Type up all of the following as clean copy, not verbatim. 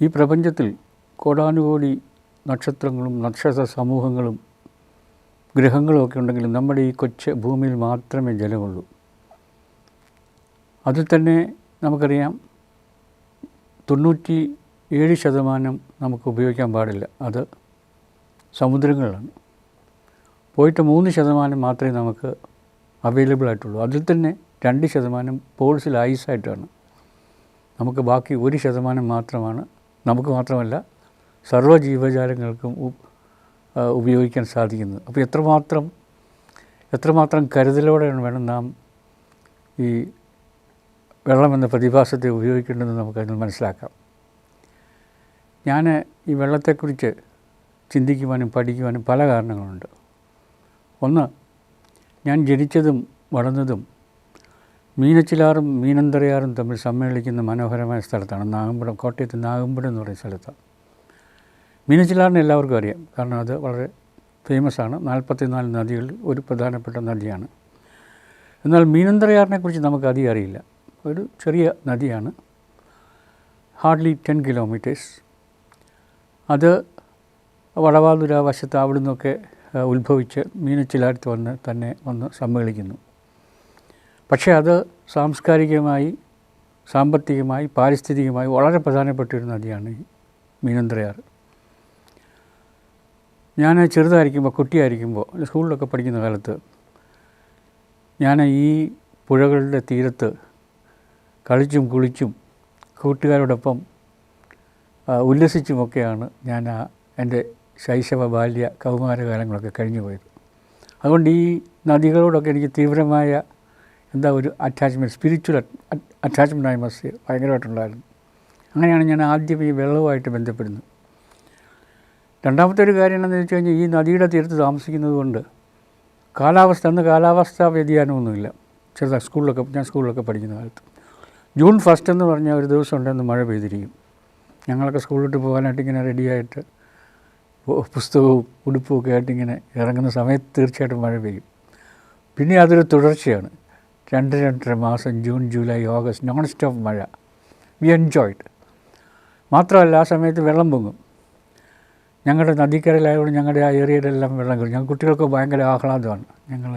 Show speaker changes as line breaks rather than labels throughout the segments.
ഈ പ്രപഞ്ചത്തിൽ കോടാനുകോടി നക്ഷത്രങ്ങളും നക്ഷത്ര സമൂഹങ്ങളും ഗ്രഹങ്ങളും ഒക്കെ ഉണ്ടെങ്കിലും നമ്മുടെ ഈ കൊച്ചു ഭൂമിയിൽ മാത്രമേ ജലമുള്ളൂ. അതിൽ തന്നെ നമുക്കറിയാം 97% നമുക്ക് ഉപയോഗിക്കാൻ പാടില്ല. അത് സമുദ്രങ്ങളിലാണ്. പോയിട്ട് 3% മാത്രമേ നമുക്ക് അവൈലബിൾ ആയിട്ടുള്ളൂ. അതിൽ തന്നെ 2% പോൾസിൽ ഐസായിട്ടാണ്. നമുക്ക് ബാക്കി 1% മാത്രമാണ്, നമുക്ക് മാത്രമല്ല സർവ്വ ജീവജാലങ്ങൾക്കും ഉപയോഗിക്കാൻ സാധിക്കുന്നത്. അപ്പോൾ എത്രമാത്രം കരുതലോടെയാണ് വേണം നാം ഈ വെള്ളമെന്ന പ്രതിഭാസത്തെ ഉപയോഗിക്കേണ്ടതെന്ന് നമുക്കതിൽ മനസ്സിലാക്കാം. ഞാൻ ഈ വെള്ളത്തെക്കുറിച്ച് ചിന്തിക്കുവാനും പഠിക്കുവാനും പല കാരണങ്ങളുണ്ട്. ഒന്ന്, ഞാൻ ജനിച്ചതും വളർന്നതും മീനച്ചിലാറും മീനന്തരയാറും തമ്മിൽ സമ്മേളിക്കുന്ന മനോഹരമായ സ്ഥലത്താണ്. നാഗമ്പടം, കോട്ടയത്ത് നാഗമ്പടം എന്ന് പറയുന്ന സ്ഥലത്താണ്. മീനച്ചിലാറിനെ എല്ലാവർക്കും അറിയാം, കാരണം അത് വളരെ ഫേമസാണ്. 44 നദികളിൽ ഒരു പ്രധാനപ്പെട്ട നദിയാണ്. എന്നാൽ മീനന്തരയാറിനെക്കുറിച്ച് നമുക്ക് അധികം അറിയില്ല. ഒരു ചെറിയ നദിയാണ്, ഹാർഡ്ലി 10 കിലോമീറ്റേഴ്സ്. അത് വടവാതുര വശത്ത് അവിടെ നിന്നൊക്കെ ഉത്ഭവിച്ച് മീനച്ചിലാരത്ത് വന്ന് സമ്മേളിക്കുന്നു. പക്ഷേ അത് സാംസ്കാരികമായി, സാമ്പത്തികമായി, പാരിസ്ഥിതികമായി വളരെ പ്രധാനപ്പെട്ടൊരു നദിയാണ് ഈ മീനന്തരയാറ്. ഞാൻ ചെറുതായിരിക്കുമ്പോൾ, കുട്ടിയായിരിക്കുമ്പോൾ, സ്കൂളിലൊക്കെ പഠിക്കുന്ന കാലത്ത് ഞാൻ ഈ പുഴകളുടെ തീരത്ത് കളിച്ചും കുളിച്ചും കൂട്ടുകാരോടൊപ്പം ഉല്ലസിച്ചുമൊക്കെയാണ് ഞാൻ എൻ്റെ ശൈശവ, ബാല്യ, കൗമാരകാലങ്ങളൊക്കെ കഴിഞ്ഞു പോയത്. അതുകൊണ്ട് ഈ നദികളോടൊക്കെ എനിക്ക് തീവ്രമായ ഒരു അറ്റാച്ച്മെൻറ്റ്, സ്പിരിച്വൽ അറ്റാച്ച്മെൻറ്റ് ആയി മസ്റ്റ് ഭയങ്കരമായിട്ടുണ്ടായിരുന്നു. അങ്ങനെയാണ് ഞാൻ ആദ്യം ഈ വെള്ളവുമായിട്ട് ബന്ധപ്പെടുന്നത്. രണ്ടാമത്തെ ഒരു കാര്യം എന്താണെന്ന് വെച്ച് കഴിഞ്ഞാൽ, ഈ നദിയുടെ തീരത്ത് താമസിക്കുന്നത് കൊണ്ട് അന്ന് കാലാവസ്ഥാ വ്യതിയാനമൊന്നുമില്ല. ഞാൻ സ്കൂളിലൊക്കെ പഠിക്കുന്ന കാലത്ത് ജൂൺ 1 എന്ന് പറഞ്ഞാൽ ഒരു ദിവസം ഉണ്ടെന്ന് മഴ പെയ്തിരിക്കും. ഞങ്ങളൊക്കെ സ്കൂളിലോട്ട് പോകാനായിട്ട് ഇങ്ങനെ റെഡിയായിട്ട് പുസ്തകവും ഉടുപ്പും ഒക്കെ ആയിട്ട് ഇങ്ങനെ ഇറങ്ങുന്ന സമയത്ത് തീർച്ചയായിട്ടും മഴ പെയ്യും. പിന്നെ അതൊരു തുടർച്ചയാണ്. 2-2.5 മാസം, June, July, August, non stop മഴ. We enjoyed. മാത്രമല്ല ആ സമയത്ത് വെള്ളം പൊങ്ങും. ഞങ്ങളുടെ നദിക്കരയിലായതുകൊണ്ട് ഞങ്ങളുടെ ആ ഏരിയയിലെല്ലാം വെള്ളം കയറും. ഞങ്ങൾ കുട്ടികൾക്ക് ഭയങ്കര ആഹ്ലാദമാണ്. ഞങ്ങൾ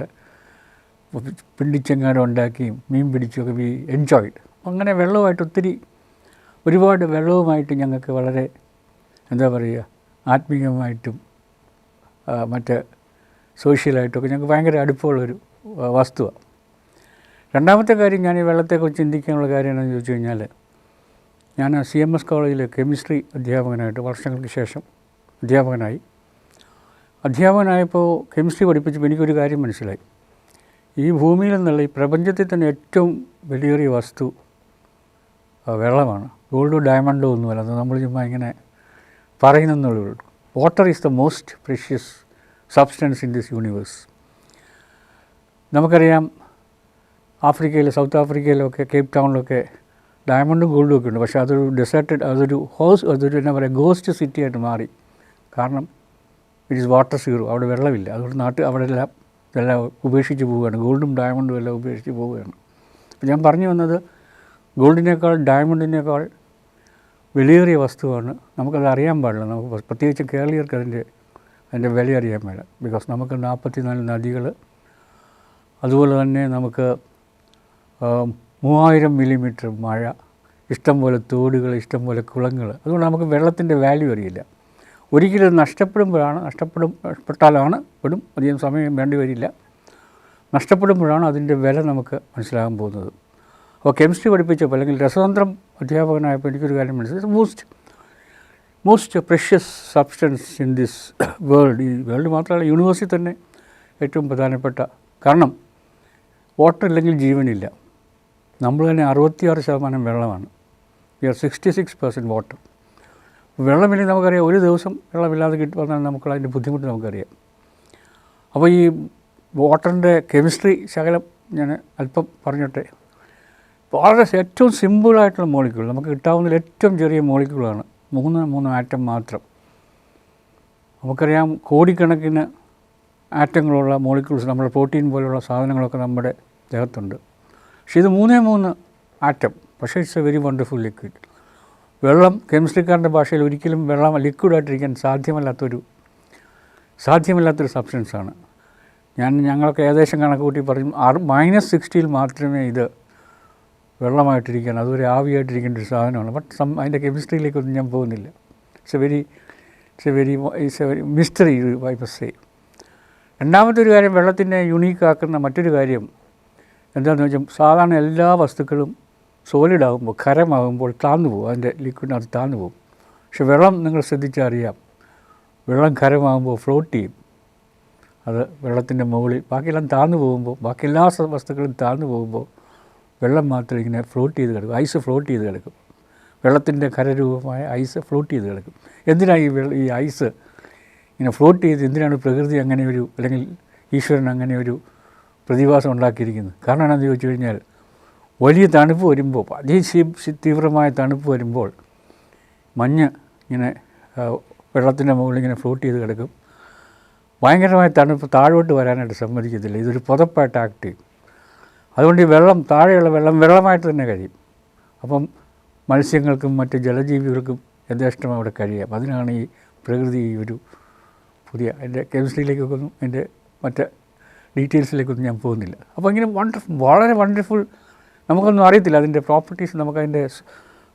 പിണ്ടിച്ചെങ്ങാരം ഉണ്ടാക്കിയും മീൻ പിടിച്ചുമൊക്കെ വി എൻജോയ്ഡ്. അങ്ങനെ വെള്ളവുമായിട്ട് ഒരുപാട് വെള്ളവുമായിട്ട് ഞങ്ങൾക്ക് വളരെ ആത്മീയമായിട്ടും മറ്റ് സോഷ്യലായിട്ടുമൊക്കെ ഞങ്ങൾക്ക് ഭയങ്കര അടുപ്പമുള്ളൊരു വസ്തുവാണ്. രണ്ടാമത്തെ കാര്യം, ഞാൻ ഈ വെള്ളത്തെക്കുറിച്ച് ചിന്തിക്കാനുള്ള കാര്യം എന്താണെന്ന് ചോദിച്ചു കഴിഞ്ഞാൽ, ഞാൻ CMS കോളേജിൽ കെമിസ്ട്രി അധ്യാപകനായിട്ട് വർഷങ്ങൾക്ക് ശേഷം അധ്യാപകനായപ്പോൾ കെമിസ്ട്രി പഠിപ്പിച്ചപ്പോൾ എനിക്കൊരു കാര്യം മനസ്സിലായി. ഈ ഭൂമിയിൽ നിന്നുള്ള, ഈ പ്രപഞ്ചത്തിൽ തന്നെ ഏറ്റവും വലിയൊരു വസ്തു വെള്ളമാണ്. ഗോൾഡോ ഡയമണ്ടോ ഒന്നുമല്ല, അത് നമ്മൾ ചുമ്മാ ഇങ്ങനെ പറയുന്നതെന്നുള്ളൂ. Water is the most precious substance in this universe. നമുക്കറിയാം, സൗത്ത് ആഫ്രിക്കയിലൊക്കെ, കേപ്പ് ടൗണിലൊക്കെ ഡയമണ്ടും ഗോൾഡും ഒക്കെ ഉണ്ട്. പക്ഷേ അതൊരു ഡെസേർട്ടഡ്, അതൊരു ഗോസ്റ്റ് സിറ്റി ആയിട്ട് മാറി. കാരണം ഇറ്റ് ഈസ് വാട്ടർ സീറോ. അവിടെ വെള്ളമില്ല. അതുകൊണ്ട് അവിടെ എല്ലാം ഉപേക്ഷിച്ച് പോവുകയാണ്. ഗോൾഡും ഡയമണ്ടും എല്ലാം ഉപേക്ഷിച്ച് പോവുകയാണ്. അപ്പോൾ ഞാൻ പറഞ്ഞു വന്നത്, ഗോൾഡിനേക്കാൾ ഡയമണ്ടിനേക്കാൾ വിലയേറിയ വസ്തുവാണ്. നമുക്കത് അറിയാൻ പാടില്ല. നമുക്ക് പ്രത്യേകിച്ച് കേരളീയർക്ക് അതിൻ്റെ വില അറിയാൻ പാടില്ല. ബിക്കോസ് നമുക്ക് 44 നദികൾ, അതുപോലെ തന്നെ നമുക്ക് 3000 മില്ലിമീറ്റർ മഴ, ഇഷ്ടംപോലെ തോടുകൾ, ഇഷ്ടംപോലെ കുളങ്ങൾ. അതുകൊണ്ട് നമുക്ക് വെള്ളത്തിൻ്റെ വാല്യൂ അറിയില്ല. ഒരിക്കലും നഷ്ടപ്പെട്ടാലാണ് അധികം സമയം വേണ്ടി വരില്ല. നഷ്ടപ്പെടുമ്പോഴാണ് അതിൻ്റെ വില നമുക്ക് മനസ്സിലാകാൻ പോകുന്നത്. അപ്പോൾ കെമിസ്ട്രി പഠിപ്പിച്ചപ്പോൾ, അല്ലെങ്കിൽ രസതന്ത്രം അധ്യാപകനായപ്പോൾ എനിക്കൊരു കാര്യം മനസ്സിലായി. Most precious substance in this world. ഈ വേൾഡ് മാത്രമല്ല, യൂണിവേഴ്സിൽ തന്നെ ഏറ്റവും പ്രധാനപ്പെട്ട. കാരണം വാട്ടർ ഇല്ലെങ്കിൽ ജീവനില്ല. നമ്മൾ തന്നെ 66% വെള്ളമാണ്. V R 66% water. വെള്ളമില്ലെങ്കിൽ നമുക്കറിയാം, ഒരു ദിവസം വെള്ളമില്ലാതെ വന്നാൽ അതിൻ്റെ ബുദ്ധിമുട്ട് നമുക്കറിയാം. അപ്പോൾ ഈ വാട്ടറിൻ്റെ കെമിസ്ട്രി ശകലം ഞാൻ അല്പം പറഞ്ഞിട്ടെ. വളരെ ഏറ്റവും സിമ്പിളായിട്ടുള്ള മോളിക്യൂൾ, നമുക്ക് കിട്ടാവുന്നതിൽ ഏറ്റവും ചെറിയ മോളിക്യൂളാണ് 3 ആറ്റം മാത്രം. നമുക്കറിയാം, കോടിക്കണക്കിന് ആറ്റങ്ങളുള്ള മോളിക്യൂൾസ്, നമ്മുടെ പ്രോട്ടീൻ പോലുള്ള സാധനങ്ങളൊക്കെ നമ്മുടെ ദേഹത്തുണ്ട്. പക്ഷേ ഇത് 3 ആറ്റം. പക്ഷേ it's A very wonderful liquid. വെള്ളം കെമിസ്ട്രിക്കാരൻ്റെ ഭാഷയിൽ ഒരിക്കലും വെള്ളം ലിക്വിഡായിട്ടിരിക്കാൻ സാധ്യമല്ലാത്തൊരു സബ്സ്റ്റൻസാണ്. ഞങ്ങളൊക്കെ ഏകദേശം കണക്ക് കൂട്ടി പറയും -60 മാത്രമേ ഇത് വെള്ളമായിട്ടിരിക്കാൻ, അതൊരു ആവിയായിട്ടിരിക്കേണ്ട ഒരു സാധനമാണ്. ബട്ട് അതിൻ്റെ കെമിസ്ട്രിയിലേക്കൊന്നും ഞാൻ പോകുന്നില്ല. It's A very mystery I must say. രണ്ടാമത്തെ ഒരു കാര്യം, വെള്ളത്തിനെ യുണീക്കാക്കുന്ന മറ്റൊരു കാര്യം എന്താണെന്ന് വെച്ചാൽ, സാധാരണ എല്ലാ വസ്തുക്കളും സോളിഡ് ആകുമ്പോൾ, ഖരമാകുമ്പോൾ താഴ്ന്നു പോകും, അതിൻ്റെ ലിക്വിഡിനകത്ത് താഴ്ന്നു പോകും. പക്ഷെ വെള്ളം നിങ്ങൾ ശ്രദ്ധിച്ചാൽ അറിയാം, വെള്ളം ഖരമാകുമ്പോൾ ഫ്ലോട്ട് ചെയ്യും. അത് വെള്ളത്തിൻ്റെ മുകളിൽ ബാക്കിയെല്ലാം താഴ്ന്നു പോകുമ്പോൾ, ബാക്കി എല്ലാ വസ്തുക്കളും താഴ്ന്നു പോകുമ്പോൾ വെള്ളം മാത്രം ഇങ്ങനെ ഫ്ലോട്ട് ചെയ്ത് കിടക്കും. ഐസ് ഫ്ലോട്ട് ചെയ്ത് കിടക്കും. വെള്ളത്തിൻ്റെ ഖരരൂപമായ ഐസ് ഫ്ലോട്ട് ചെയ്ത് കിടക്കും. എന്തിനാണ് ഈ ഐസ് ഇങ്ങനെ ഫ്ലോട്ട് ചെയ്ത്, എന്തിനാണ് പ്രകൃതി അങ്ങനെ ഒരു, അല്ലെങ്കിൽ ഈശ്വരൻ അങ്ങനെ ഒരു പ്രതിഭാസം ഉണ്ടാക്കിയിരിക്കുന്നത്? കാരണം എന്താണെന്ന് ചോദിച്ചു കഴിഞ്ഞാൽ, വലിയ തണുപ്പ് വരുമ്പോൾ, തീവ്രമായ തണുപ്പ് വരുമ്പോൾ മഞ്ഞ് ഇങ്ങനെ വെള്ളത്തിൻ്റെ മുകളിൽ ഇങ്ങനെ ഫ്ലോട്ട് ചെയ്ത് കിടക്കും. ഭയങ്കരമായ തണുപ്പ് താഴോട്ട് വരാനായിട്ട് സമ്മതിക്കത്തില്ല. ഇതൊരു പുതപ്പായിട്ട് ആക്ട് ചെയ്യും. അതുകൊണ്ട് ഈ താഴെയുള്ള വെള്ളമായിട്ട് തന്നെ കഴിയും. അപ്പം മത്സ്യങ്ങൾക്കും മറ്റ് ജലജീവികൾക്കും യഥേഷ്ടം അവിടെ കഴിയാം. അതിനാണ് ഈ പ്രകൃതി ഈ ഒരു പുതിയ, എൻ്റെ കെമിസ്ട്രിയിലേക്കൊന്നും എൻ്റെ മറ്റ് ഡീറ്റെയിൽസിലേക്കൊന്നും ഞാൻ പോകുന്നില്ല. അപ്പോൾ ഇങ്ങനെ വളരെ വണ്ടർഫുൾ, നമുക്കൊന്നും അറിയത്തില്ല അതിൻ്റെ പ്രോപ്പർട്ടീസ്, നമുക്കതിൻ്റെ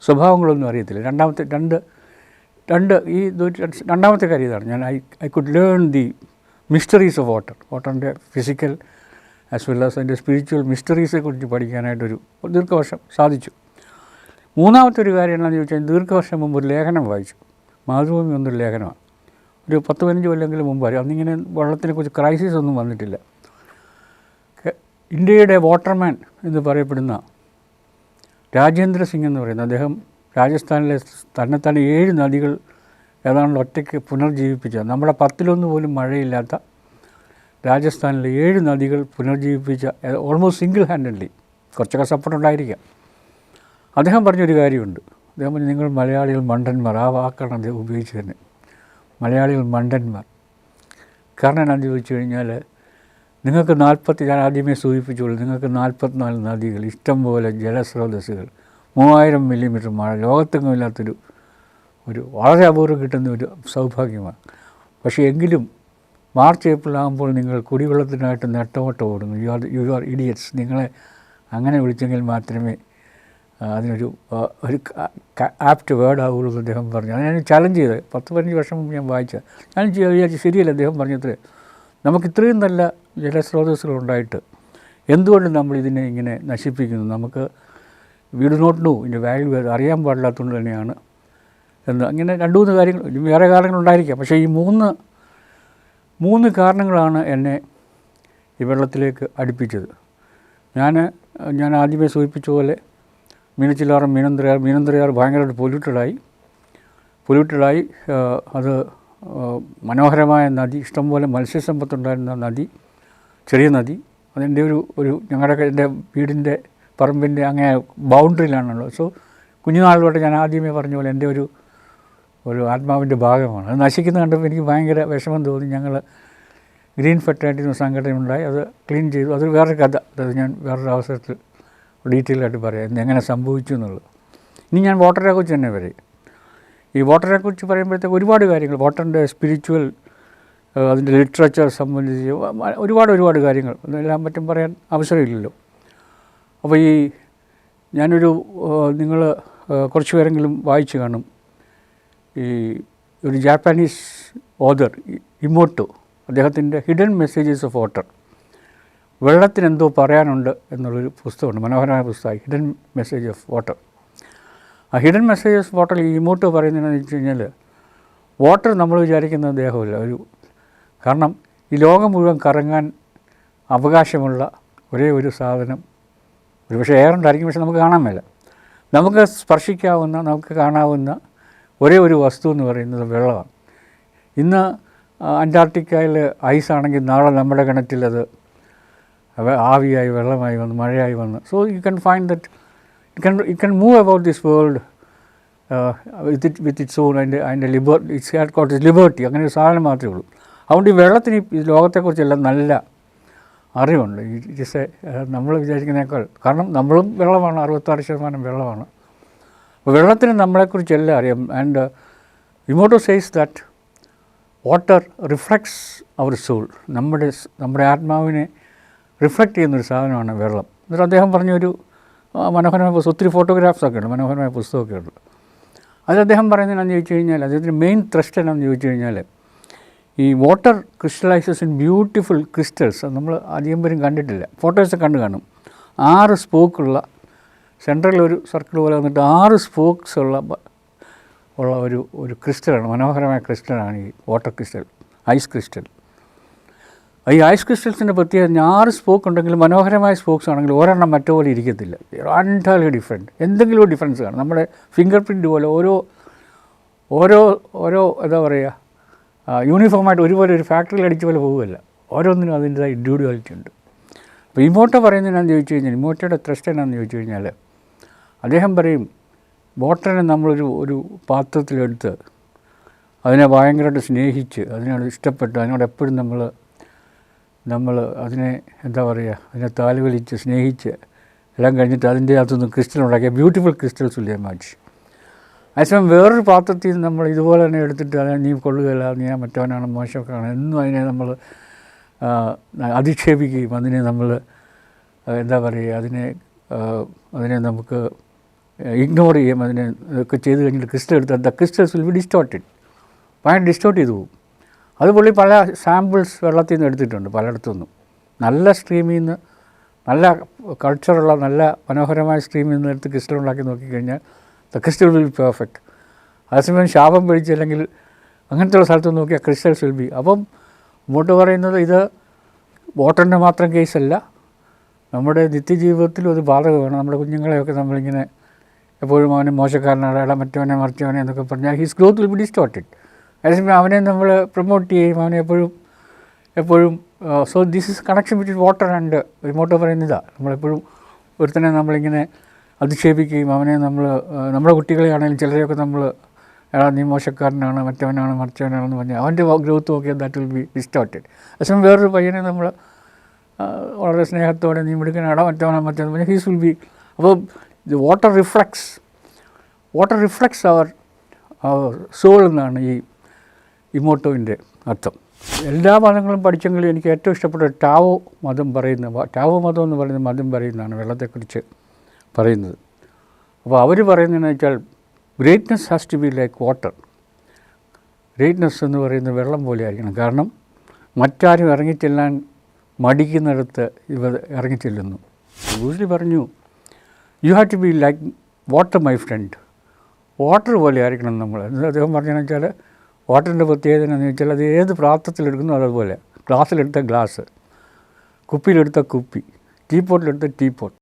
സ്വഭാവങ്ങളൊന്നും അറിയത്തില്ല. രണ്ടാമത്തെ കാര്യം ഇതാണ്, I could learn the mysteries of വാട്ടറിൻ്റെ ഫിസിക്കൽ ആസ് വെൽ ആസ് അതിൻ്റെ സ്പിരിച്വൽ മിസ്റ്ററീസെ കുറിച്ച് പഠിക്കാനായിട്ടൊരു ദീർഘവർഷം സാധിച്ചു. മൂന്നാമത്തെ ഒരു കാര്യം എന്താണെന്ന് ചോദിച്ചാൽ, ദീർഘവർഷം മുമ്പ് ഒരു ലേഖനം വായിച്ചു. മാതൃഭൂമി എന്നൊരു ലേഖനമാണ്. ഒരു 10-15 കൊല്ലെങ്കിലും മുമ്പായിരുന്നു. അന്നിങ്ങനെ വെള്ളത്തിനെക്കുറിച്ച് ക്രൈസിസ് ഒന്നും വന്നിട്ടില്ല. ഇന്ത്യയുടെ വാട്ടർമാൻ എന്ന് പറയപ്പെടുന്ന രാജേന്ദ്ര സിംഗ് എന്ന് പറയുന്ന അദ്ദേഹം രാജസ്ഥാനിലെ തന്നെത്താനെ 7 നദികൾ ഏതാണ്ട് ഒറ്റയ്ക്ക് പുനർജീവിപ്പിച്ച, നമ്മുടെ 10-1 പോലും മഴയില്ലാത്ത രാജസ്ഥാനിലെ 7 നദികൾ പുനർജീവിപ്പിച്ച, ഓൾമോസ്റ്റ് സിംഗിൾ ഹാൻഡഡ്ലി, കുറച്ചൊക്കെ സപ്പോർട്ട് ഉണ്ടായിരിക്കാം. അദ്ദേഹം പറഞ്ഞൊരു കാര്യമുണ്ട്. അദ്ദേഹം പറഞ്ഞു, നിങ്ങൾ മലയാളികൾ മണ്ടന്മാർ. ആ വാക്കാണ് അദ്ദേഹം ഉപയോഗിച്ച് തന്നെ, മലയാളികൾ മണ്ടന്മാർ. കാരണം എന്താണെന്ന് ചോദിച്ചു കഴിഞ്ഞാൽ, നിങ്ങൾക്ക് ഞാൻ ആദ്യമേ സൂചിപ്പിച്ചോളൂ, നിങ്ങൾക്ക് 44 നദികൾ, ഇഷ്ടംപോലെ ജലസ്രോതസ്സുകൾ, 3000 മില്ലിമീറ്റർ മഴ, ലോകത്തെങ്ങും ഇല്ലാത്തൊരു വളരെ അപൂർവം കിട്ടുന്ന ഒരു സൗഭാഗ്യമാണ്. പക്ഷേ എങ്കിലും മാർച്ച് ഏപ്രിൽ ആകുമ്പോൾ നിങ്ങൾ കുടിവെള്ളത്തിനായിട്ട് നെട്ടോട്ടം ഓടുന്നു. You are idiots. നിങ്ങളെ അങ്ങനെ വിളിച്ചെങ്കിൽ മാത്രമേ അതിനൊരു ആപ്റ്റ് വേർഡ് ആവുള്ളൂ എന്ന് അദ്ദേഹം പറഞ്ഞു. അത് ഞാൻ ചലഞ്ച് ചെയ്ത് 10-15 വർഷം മുമ്പ് ഞാൻ വായിച്ചത്. ഞാൻ വിചാരിച്ചു ശരിയല്ല, അദ്ദേഹം പറഞ്ഞത് നമുക്ക് ഇത്രയും നല്ല ജലസ്രോതസ്സുകളുണ്ടായിട്ട് എന്തുകൊണ്ട് നമ്മൾ ഇതിനെ ഇങ്ങനെ നശിപ്പിക്കുന്നു? നമുക്ക് വി ഡു നോട്ട് നോ ഇതിൻ്റെ വാല്യൂ അറിയാൻ പാടില്ലാത്തതുകൊണ്ട് തന്നെയാണ് എന്ന്. അങ്ങനെ 2-3 കാര്യങ്ങൾ, വേറെ കാരണങ്ങളുണ്ടായിരിക്കാം. പക്ഷേ ഈ മൂന്ന് കാരണങ്ങളാണ് എന്നെ ഈ വെള്ളത്തിലേക്ക് അടുപ്പിച്ചത്. ഞാൻ ആദ്യമേ സൂചിപ്പിച്ച പോലെ മീനച്ചിലാറും മീനന്തരയാർ ഭയങ്കരമായിട്ട് പൊല്യൂട്ടഡായി. അത് മനോഹരമായ നദി, ഇഷ്ടംപോലെ മത്സ്യസമ്പത്തുണ്ടായിരുന്ന നദി, ചെറിയ നദി. അതെൻ്റെ ഞങ്ങളുടെ എൻ്റെ വീടിൻ്റെ പറമ്പിൻ്റെ അങ്ങനെ ബൗണ്ടറിയിലാണുള്ളത്. സോ കുഞ്ഞുനാളിലോട്ട് ഞാൻ ആദ്യമേ പറഞ്ഞ പോലെ എൻ്റെ ഒരു ആത്മാവിൻ്റെ ഭാഗമാണ്. അത് നശിക്കുന്നത് കണ്ടപ്പോൾ എനിക്ക് ഭയങ്കര വിഷമം തോന്നി. ഞങ്ങൾ ഗ്രീൻ ഫെറ്റേണിറ്റി എന്ന സംഘടനയുണ്ടായി, അത് ക്ലീൻ ചെയ്തു. അതൊരു വേറൊരു കഥ, അത് ഞാൻ വേറൊരു അവസരത്തിൽ ഡീറ്റെയിൽ ആയിട്ട് പറയാം എങ്ങനെ സംഭവിച്ചു എന്നുള്ളത്. ഇനി ഞാൻ വാട്ടറിനെ കുറിച്ച് തന്നെ പറയും. ഈ വാട്ടറിനെ കുറിച്ച് പറയുമ്പോഴത്തേക്ക് ഒരുപാട് കാര്യങ്ങൾ, വാട്ടറിൻ്റെ സ്പിരിച്വൽ, അതിൻ്റെ ലിറ്ററേച്ചർ സംബന്ധിച്ച് ഒരുപാട് കാര്യങ്ങൾ, എല്ലാം മറ്റും പറയാൻ അവസരമില്ലല്ലോ. അപ്പോൾ നിങ്ങൾ കുറച്ച് പേരെങ്കിലും വായിച്ചു കാണും, ഒരു ജാപ്പാനീസ് ഓതർ ഇമോട്ടോ, അദ്ദേഹത്തിൻ്റെ ഹിഡൻ മെസ്സേജസ് ഓഫ് വാട്ടർ, വെള്ളത്തിനെന്തോ പറയാനുണ്ട് എന്നുള്ളൊരു പുസ്തകമുണ്ട്, മനോഹരമായ പുസ്തകം, ഹിഡൻ മെസ്സേജ് ഓഫ് വാട്ടർ. ആ ഹിഡൻ മെസ്സേജ് ഓഫ് വാട്ടർ ഈ ഇമോട്ടോ പറയുന്നതെന്ന് വെച്ച് കഴിഞ്ഞാൽ, വാട്ടർ നമ്മൾ വിചാരിക്കുന്ന ദേഹമില്ല, കാരണം ഈ ലോകം മുഴുവൻ കറങ്ങാൻ അവകാശമുള്ള ഒരേ ഒരു സാധനം, ഒരുപക്ഷെ എയറുണ്ടായിരിക്കും, പക്ഷെ നമുക്ക് കാണാൻ മേല. നമുക്ക് സ്പർശിക്കാവുന്ന, നമുക്ക് കാണാവുന്ന ഒരേ ഒരു വസ്തു എന്ന് പറയുന്നത് വെള്ളമാണ്. ഇന്ന് അന്റാർട്ടിക്കയിൽ ഐസാണെങ്കിൽ നാളെ നമ്മുടെ കിണറ്റിൽ അത് ആവിയായി, വെള്ളമായി വന്ന്, മഴയായി വന്ന്. So you can find that you can move about this world with its on അതിൻ്റെ ലിബർട്ടി, അങ്ങനെ ഒരു സാധനം മാത്രമേ ഉള്ളൂ. അതുകൊണ്ട് ഈ വെള്ളത്തിന് ഈ ലോകത്തെക്കുറിച്ചെല്ലാം നല്ല അറിവുണ്ട്. നമ്മൾ വിചാരിക്കുന്നതിനേക്കാൾ, കാരണം നമ്മളും വെള്ളമാണ്, 66% വെള്ളമാണ്. അപ്പോൾ വെള്ളത്തിന് നമ്മളെക്കുറിച്ചെല്ലാം അറിയാം. And Emoto says that water reflects our soul, നമ്മുടെ ആത്മാവിനെ റിഫ്ലക്റ്റ് ചെയ്യുന്നൊരു സാധനമാണ് വെള്ളം. എന്നിട്ട് അദ്ദേഹം പറഞ്ഞൊരു മനോഹരമായ ഒത്തിരി ഫോട്ടോഗ്രാഫ്സൊക്കെ ഉണ്ട്, മനോഹരമായ പുസ്തകമൊക്കെ ഉണ്ട്. അത് അദ്ദേഹം പറയുന്നത് എന്താണെന്ന് ചോദിച്ചു കഴിഞ്ഞാൽ, അദ്ദേഹത്തിൻ്റെ മെയിൻ ത്രസ്റ്റ് എന്താണെന്ന് ചോദിച്ചു കഴിഞ്ഞാൽ, ഈ water crystallises in beautiful crystals. നമ്മൾ അധികം പേരും കണ്ടിട്ടില്ല, ഫോട്ടോസൊക്കെ കണ്ടു കാണും. 6 സ്പോക്കുള്ള സെൻട്രലൊരു സർക്കിൾ പോലെ വന്നിട്ട് 6 സ്പോക്സ് ഉള്ള ഒരു ക്രിസ്റ്റലാണ്, മനോഹരമായ ക്രിസ്റ്റലാണ് ഈ വാട്ടർ ക്രിസ്റ്റൽ, ഐസ് ക്രിസ്റ്റൽ. ഈ ഐസ് ക്രിസ്റ്റൽസിൻ്റെ പ്രത്യേകത 6 സ്പോക്ക് ഉണ്ടെങ്കിലും മനോഹരമായ സ്പോക്സ് ആണെങ്കിൽ ഒരെണ്ണം മറ്റേ പോലെ ഇരിക്കത്തില്ല. എൻറ്റയർലി ഡിഫറെൻറ്റ്, എന്തെങ്കിലും ഒരു ഡിഫറൻസ് കാണും. നമ്മുടെ ഫിംഗർ പ്രിൻറ്റ് പോലെ ഓരോ എന്താ പറയുക, യൂണിഫോമായിട്ട് ഒരുപോലെ ഒരു ഫാക്ടറിയിൽ അടിച്ച പോലെ പോകുമല്ല, ഓരോന്നിനും അതിൻ്റെതായ ഇൻഡിവിജ്വാലിറ്റി ഉണ്ട്. അപ്പോൾ ഇമോട്ടോ പറയുന്നത് എന്നാന്ന് ചോദിച്ചു കഴിഞ്ഞാൽ, ഇമോട്ടോയുടെ ത്രസ്റ്റ് എന്നാന്ന് ചോദിച്ചു കഴിഞ്ഞാൽ, അദ്ദേഹം പറയും വാട്ടറിനെ നമ്മളൊരു പാത്രത്തിലെടുത്ത് അതിനെ ഭയങ്കരമായിട്ട് സ്നേഹിച്ച് അതിനോട് ഇഷ്ടപ്പെട്ട് അതിനോട് എപ്പോഴും നമ്മൾ അതിനെ എന്താ പറയുക, അതിനെ താലുവലിച്ച് സ്നേഹിച്ച് എല്ലാം കഴിഞ്ഞിട്ട് അതിൻ്റെ അകത്തുനിന്ന് ക്രിസ്റ്റൽ ഉണ്ടാക്കിയ ബ്യൂട്ടിഫുൾ ക്രിസ്റ്റൽസ് ഇല്ലേ മാച്ച്. അതേസമയം വേറൊരു പാത്രത്തിൽ നിന്ന് നമ്മൾ ഇതുപോലെ തന്നെ എടുത്തിട്ട് അതിനെ നീ കൊള്ളുകയില്ല, നീ മറ്റവനാണ്, മോശമൊക്കെയാണ് എന്നും അതിനെ നമ്മൾ അധിക്ഷേപിക്കുകയും അതിനെ നമ്മൾ എന്താ പറയുക, അതിനെ നമുക്ക് ഇഗ്നോർ ചെയ്യും, അതിനെ ഒക്കെ ചെയ്ത് കഴിഞ്ഞിട്ട് ക്രിസ്റ്റൽ എടുത്താൽ the crystals will be distorted, ഭയങ്കര ഡിസ്റ്റോർട്ട് ചെയ്തു പോകും. അതുപോലെ പല സാമ്പിൾസ് വെള്ളത്തിൽ നിന്ന് എടുത്തിട്ടുണ്ട് പലയിടത്തുനിന്നും. നല്ല സ്ട്രീമിൽ നിന്ന്, നല്ല കൾച്ചറുള്ള നല്ല മനോഹരമായ സ്ട്രീമിൽ നിന്ന് എടുത്ത് ക്രിസ്റ്റൽ ഉണ്ടാക്കി നോക്കിക്കഴിഞ്ഞാൽ the crystal will be perfect. അതേസമയം ശാപം പിടിച്ച് അല്ലെങ്കിൽ അങ്ങനത്തെയുള്ള സ്ഥലത്ത് നോക്കിയാൽ ക്രിസ്റ്റൽസ് വിൽ ബി. അപ്പം ഇങ്ങോട്ട് പറയുന്നത് ഇത് വാട്ടറിൻ്റെ മാത്രം കേസല്ല, നമ്മുടെ നിത്യജീവിതത്തിലും അത് ബാധകമാണ്. നമ്മുടെ കുഞ്ഞുങ്ങളെയൊക്കെ നമ്മളിങ്ങനെ എപ്പോഴും അവനെ മോശക്കാരനാണ്, അയാളെ മറ്റവനെ മറിച്ചവനെ എന്നൊക്കെ പറഞ്ഞാൽ his growth will be distorted. അതേസമയം അവനെ നമ്മൾ പ്രൊമോട്ട് ചെയ്യും, അവനെ എപ്പോഴും so this is connection between water and Emoto പറയുന്നതാണ്. നമ്മളെപ്പോഴും ഒരുത്തനെ നമ്മളിങ്ങനെ അധിക്ഷേപിക്കുകയും അവനെ നമ്മുടെ കുട്ടികളെയാണെങ്കിലും ചിലരെയൊക്കെ നമ്മൾ നീ മോശക്കാരനാണ്, മറ്റവനാണ്, മറിച്ചവനാണെന്ന് പറഞ്ഞാൽ അവൻ്റെ ഗ്രോത്ത് നോക്കിയാൽ ദാറ്റ് വിൽ ബി ഡിസ്റ്റോർട്ടഡ്. അതേസമയം വേറൊരു പയ്യനെ നമ്മൾ വളരെ സ്നേഹത്തോടെ നീ മിടുക്കനാടാ, മറ്റവനാണ് മറ്റവൻ പറഞ്ഞാൽ ഹീസ് വിൽ ബി. അപ്പോൾ വാട്ടർ റിഫ്ലക്ട്സ് അവർ സോൾ എന്നാണ് ഈ ഇമോട്ടോവിൻ്റെ അർത്ഥം. എല്ലാ മതങ്ങളും പഠിച്ചെങ്കിലും എനിക്ക് ഏറ്റവും ഇഷ്ടപ്പെട്ട ടാവോ മതം എന്ന് പറയുന്ന മതം പറയുന്നതാണ് വെള്ളത്തെക്കുറിച്ച് പറയുന്നത്. അപ്പോൾ അവർ പറയുന്നതെന്ന് വെച്ചാൽ greatness has to be like water. Greatness എന്ന് പറയുന്നത് വെള്ളം പോലെ ആയിരിക്കണം. കാരണം മറ്റാരും ഇറങ്ങിച്ചെല്ലാൻ മടിക്കുന്നിടത്ത് ഇവർ ഇറങ്ങിച്ചെല്ലുന്നു. ബ്രൂസ്ലി പറഞ്ഞു you have to be like water my friend. Water പോലെ ആയിരിക്കണം നമ്മൾ. അദ്ദേഹം പറഞ്ഞതെന്ന് വെച്ചാൽ വാട്ടറിൻ്റെ പ്രത്യേകത എന്ന് വെച്ചാൽ അത് ഏത് പാത്രത്തിലെടുക്കുന്നു അതുപോലെ, ഗ്ലാസ്സിലെടുത്ത ഗ്ലാസ്, കുപ്പിയിലെടുത്ത കുപ്പി, ടീപ്പോട്ടിലെടുത്ത ടീപ്പോട്ട്.